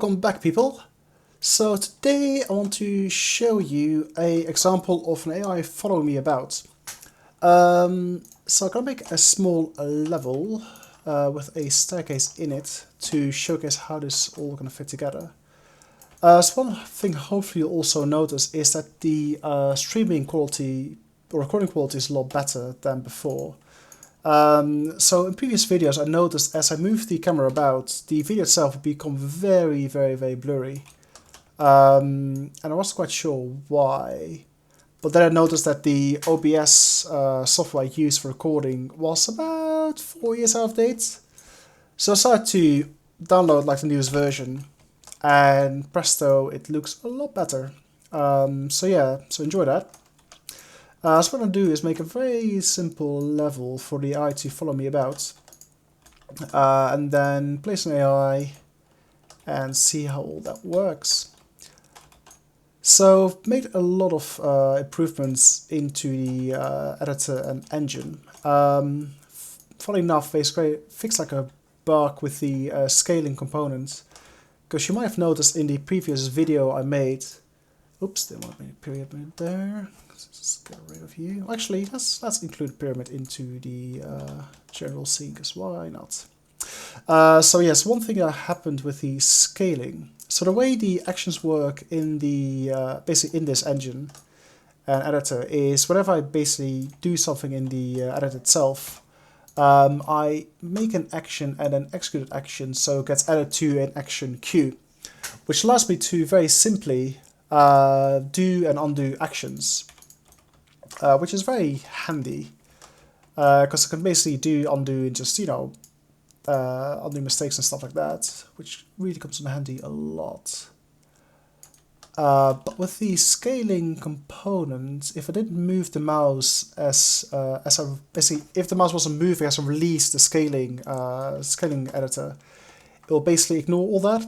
Welcome back, people. So today I want to show you an example of an AI following me about. So I'm going to make a small level with a staircase in it to showcase how this all going to fit together. So one thing hopefully you'll also notice is that the streaming quality or recording quality is a lot better than before. So in previous videos I noticed as I moved the camera about, the video itself would become very blurry. And I wasn't quite sure why. But then I noticed that the OBS software I used for recording was about 4 years out of date. So I started to download like the newest version, and presto, it looks a lot better. So yeah, so enjoy that. So what I'm going to do is make a very simple level for the AI to follow me about. And then place an AI and see how all that works. So I've made a lot of improvements into the editor and engine. Funny enough, basically fixed like a bug with the scaling component. Because you might have noticed in the previous video I made, oops, there might be a pyramid there. Let's just get rid of you. Actually, let's include pyramid into the general scene, because why not? So yes, one thing that happened with the scaling. So the way the actions work in the basically in this engine and editor is whenever I basically do something in the editor itself, I make an action and then execute an action, so it gets added to an action queue, which allows me to very simply do and undo actions, which is very handy because I can basically do undo and just, you know, undo mistakes and stuff like that, which really comes in handy a lot. But with the scaling component, if I didn't move the mouse as I basically, if the mouse wasn't moving as I released the scaling editor, it will basically ignore all that.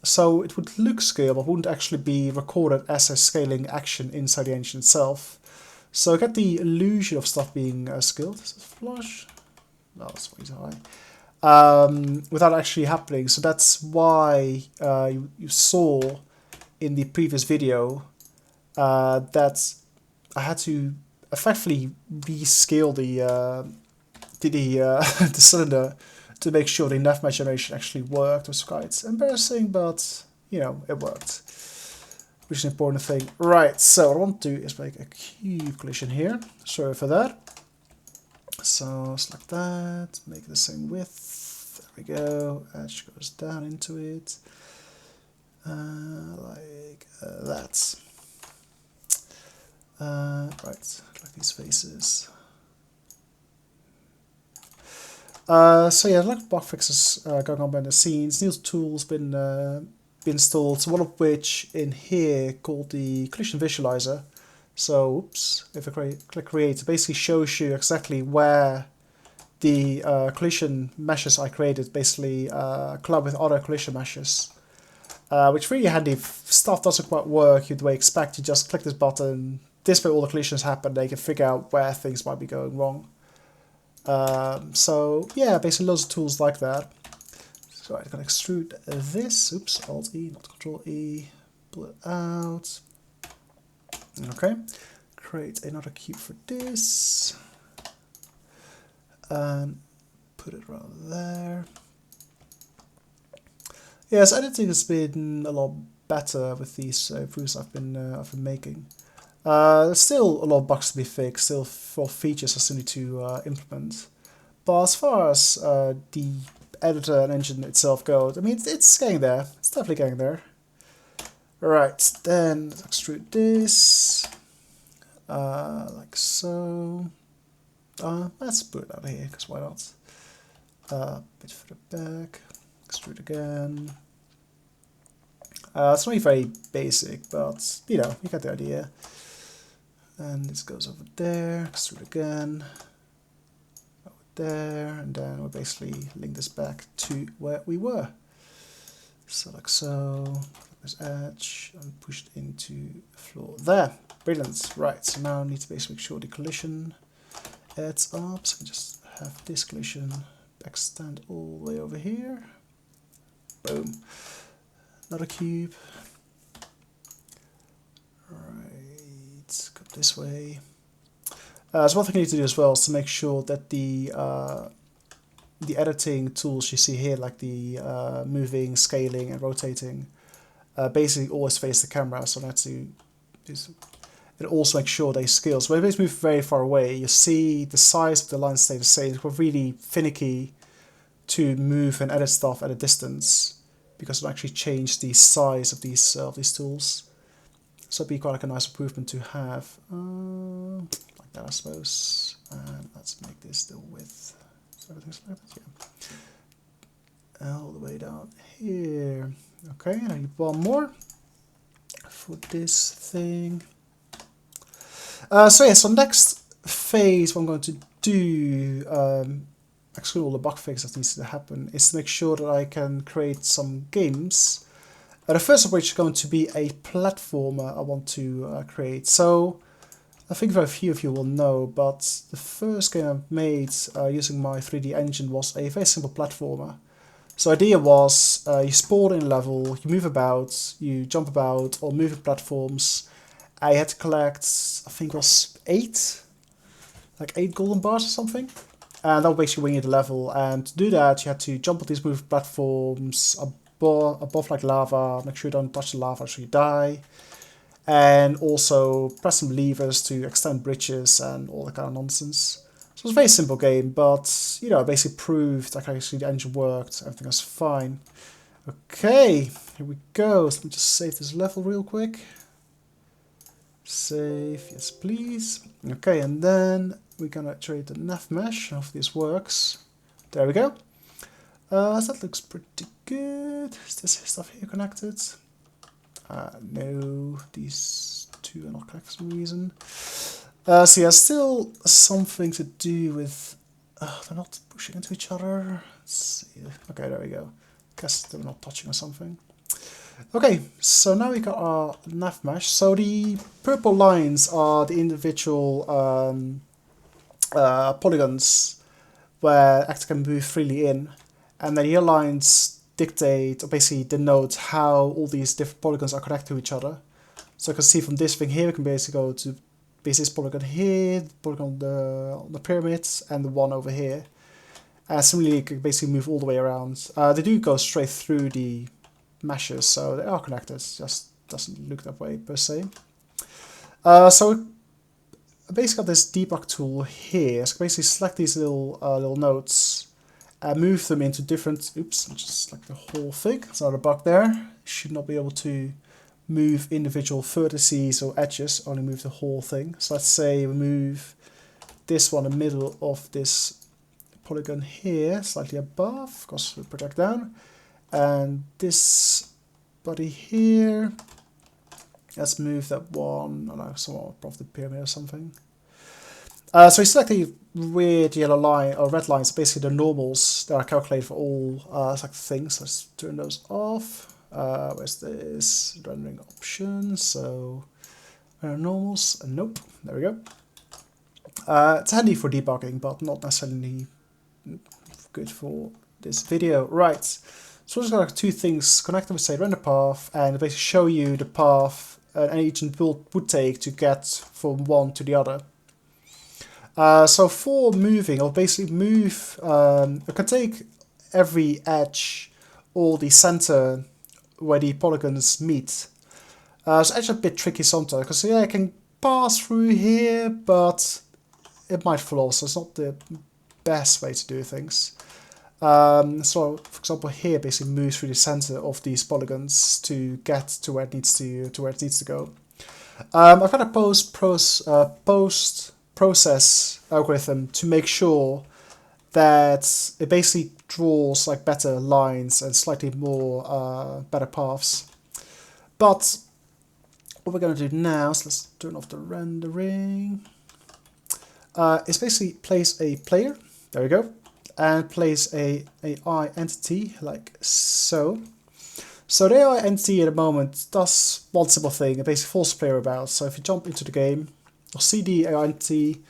So it would look scaled, but wouldn't actually be recorded as a scaling action inside the engine itself. So I get the illusion of stuff being scaled. Is it flush? No, it's way too high. Without actually happening. So that's why you saw in the previous video that I had to effectively rescale the cylinder to make sure the NavMesh generation actually worked. It was quite embarrassing, but you know, it worked, which is an important thing. Right, so what I want to do is make a cube collision here. Sorry for that. So select that, make it the same width. There we go. Edge goes down into it. Like that. Right, like these faces. So yeah, like bug fixes going on behind the scenes. New tools been installed. So one of which in here called the collision visualizer. So oops, if I click create, it basically shows you exactly where the collision meshes I created basically collide with other collision meshes. Which is really handy if stuff doesn't quite work the way you expect. You just click this button, display all the collisions happen, they can figure out where things might be going wrong. So yeah, basically loads of tools like that. So I'm gonna extrude this. Oops, Alt E, not Control E. Pull it out. Okay, create another cube for this. And put it around there. Yes, editing has been a lot better with these improvements I've been making. There's still a lot of bugs to be fixed, still for features I still need to implement. But as far as the editor and engine itself goes, I mean, it's getting there. It's definitely getting there. Right, then let's extrude this like so. Let's put it out here, because why not? A bit further back. Extrude again. It's not very basic, but you know, you get the idea. And this goes over there, extrude again, over there, and then we'll basically link this back to where we were. So like so, this edge, and push it into the floor. There, brilliant. Right, so now I need to basically make sure the collision adds up. So we just have this collision extend all the way over here. Boom. another cube. Right, go this way. So one thing I need to do as well is to make sure that the editing tools you see here, like the moving, scaling, and rotating, basically always face the camera. So I have to do some. It also makes sure they scale. So when they move very far away, you see the size of the lines stay the same. It's really finicky to move and edit stuff at a distance because it'll actually change the size of these tools. So it'd be quite like a nice improvement to have. Like that, I suppose. And let's make this the width. So everything's selected, yeah. All the way down here. Okay, I need one more for this thing. So next phase, what I'm going to do, exclude all the bug fixes that needs to happen, is to make sure that I can create some games. The first of which is going to be a platformer I want to create. So I think very few of you will know, but the first game I made using my 3D engine was a very simple platformer. So the idea was you spawn in a level, you move about, you jump about on moving platforms. I had to collect, I think it was 8 golden bars or something. And that would basically win you the level. And to do that, you had to jump on these moving platforms above like lava, make sure you don't touch the lava so you die. And also press some levers to extend bridges and all that kind of nonsense. So it was a very simple game, but you know, it basically proved that actually the engine worked, everything was fine. Okay, here we go. So let me just save this level real quick. Save, yes please. Okay, and then we're gonna try the NavMesh. I hope this works. There we go. So that looks pretty good. Is this stuff here connected? No, these two are not connected for some reason. So yeah, still something to do with... they're not pushing into each other. Let's see. Okay, there we go. Guess they're not touching or something. Okay, so now we got our NavMesh. So the purple lines are the individual polygons where actors can move freely in, and then the yellow lines dictate or basically denote how all these different polygons are connected to each other. So you can see from this thing here, we can basically go to this polygon here, the polygon on the pyramids, and the one over here. And similarly, you can basically move all the way around. They do go straight through the meshes, so they are connected. It just doesn't look that way per se. So I basically got this debug tool here. So I basically select these little nodes and move them into different. Oops, just like the whole thing. It's not a bug there. You should not be able to move individual vertices or edges. Only move the whole thing. So let's say we move this one in the middle of this polygon here, slightly above, of course we project down. And this body here, let's move that one, I don't know, somewhat above the pyramid or something. So we select the weird yellow line, or red lines, basically the normals that are calculated for all like things. Let's turn those off. Where's this? Rendering options, so normals, nope, there we go. It's handy for debugging, but not necessarily good for this video. Right. So we're just got two things connected with, say, render path, and basically show you the path an agent would take to get from one to the other. So for moving, I'll basically move, I can take every edge or the center where the polygons meet. So it's actually a bit tricky sometimes, because yeah, I can pass through here, but it might fall off, so it's not the best way to do things. So, for example, here basically moves through the center of these polygons to get to where it needs to go. I've got a post-process algorithm to make sure that it basically draws like better lines and slightly more better paths. But what we're going to do now, so let's turn off the rendering, is basically place a player. There we go. And place a AI entity like so. So the AI entity at the moment does one simple thing, it basically follows the player about. So if you jump into the game, you'll see the AI entity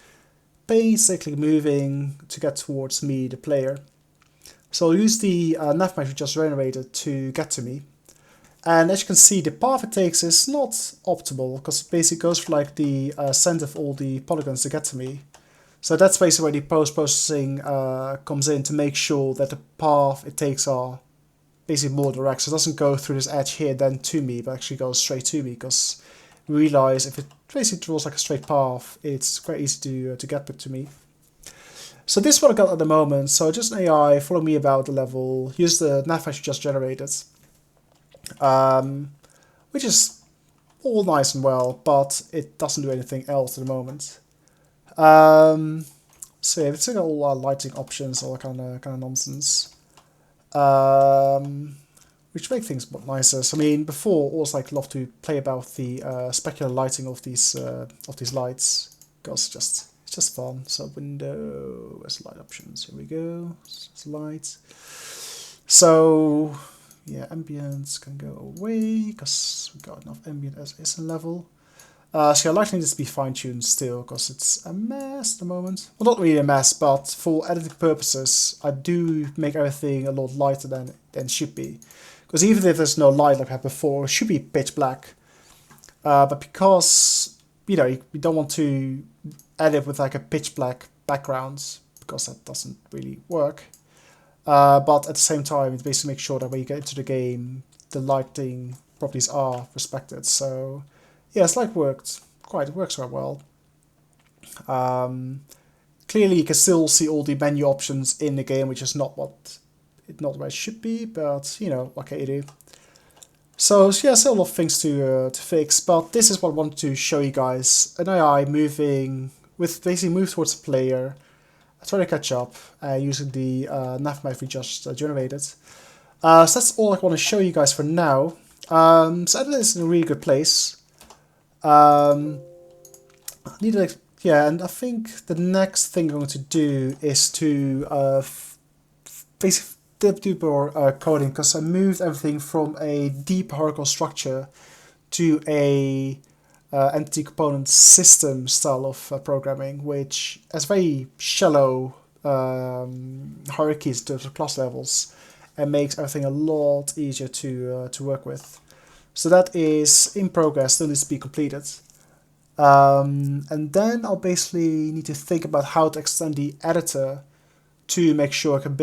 basically moving to get towards me, the player. So I'll use the NavMesh we just generated to get to me. And as you can see, the path it takes is not optimal, because it basically goes for like the center of all the polygons to get to me. So that's basically where the post-processing comes in, to make sure that the path it takes are basically more direct. So it doesn't go through this edge here then to me, but actually goes straight to me, because we realize if it basically draws like a straight path, it's quite easy to get to me. So this is what I got at the moment. So just an AI, follow me about the level, use the NavMesh just generated. Which is all nice and well, but it doesn't do anything else at the moment. So yeah, it's got all our lighting options, all that kind of nonsense, which make things a lot nicer. So, I mean, before I always love to play about the specular lighting of these lights, because it's just fun. So window, where's light options? Here we go. It's light. So yeah, ambience can go away, because we got enough ambient as is in level. So yeah, lighting needs to be fine-tuned still, because it's a mess at the moment. Well, not really a mess, but for editing purposes, I do make everything a lot lighter than it should be. Because even if there's no light like I had before, it should be pitch black. But because, you know, we don't want to edit with like a pitch black background, because that doesn't really work. But at the same time, it basically makes sure that when you get into the game, the lighting properties are respected. So yeah, it's like works quite well. Clearly, you can still see all the menu options in the game, which is not where it should be. But you know, what can you do? So yeah, still a lot of things to fix. But this is what I wanted to show you guys: an AI moving with basically move towards the player. I try to catch up using the NavMesh we just generated. So that's all I want to show you guys for now. So Edit is in a really good place. And I think the next thing I'm going to do is to basically do more coding, because I moved everything from a deep hierarchical structure to a entity component system style of programming, which has very shallow hierarchies in terms of class levels, and makes everything a lot easier to work with. So that is in progress, still needs to be completed. And then I'll basically need to think about how to extend the editor to make sure I can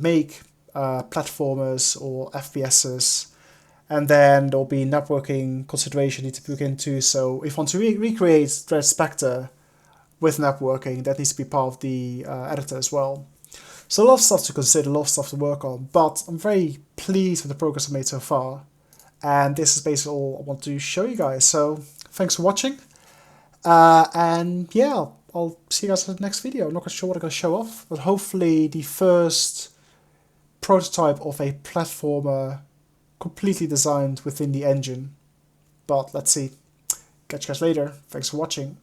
make platformers or FPSs. And then there'll be networking consideration need to look into. So if I want to recreate Thread Spectre with networking, that needs to be part of the editor as well. So a lot of stuff to consider, a lot of stuff to work on, but I'm very pleased with the progress I've made so far. And this is basically all I want to show you guys. So thanks for watching. And yeah, I'll see you guys in the next video. I'm not quite sure what I'm going to show off, but hopefully the first prototype of a platformer completely designed within the engine. But let's see. Catch you guys later. Thanks for watching.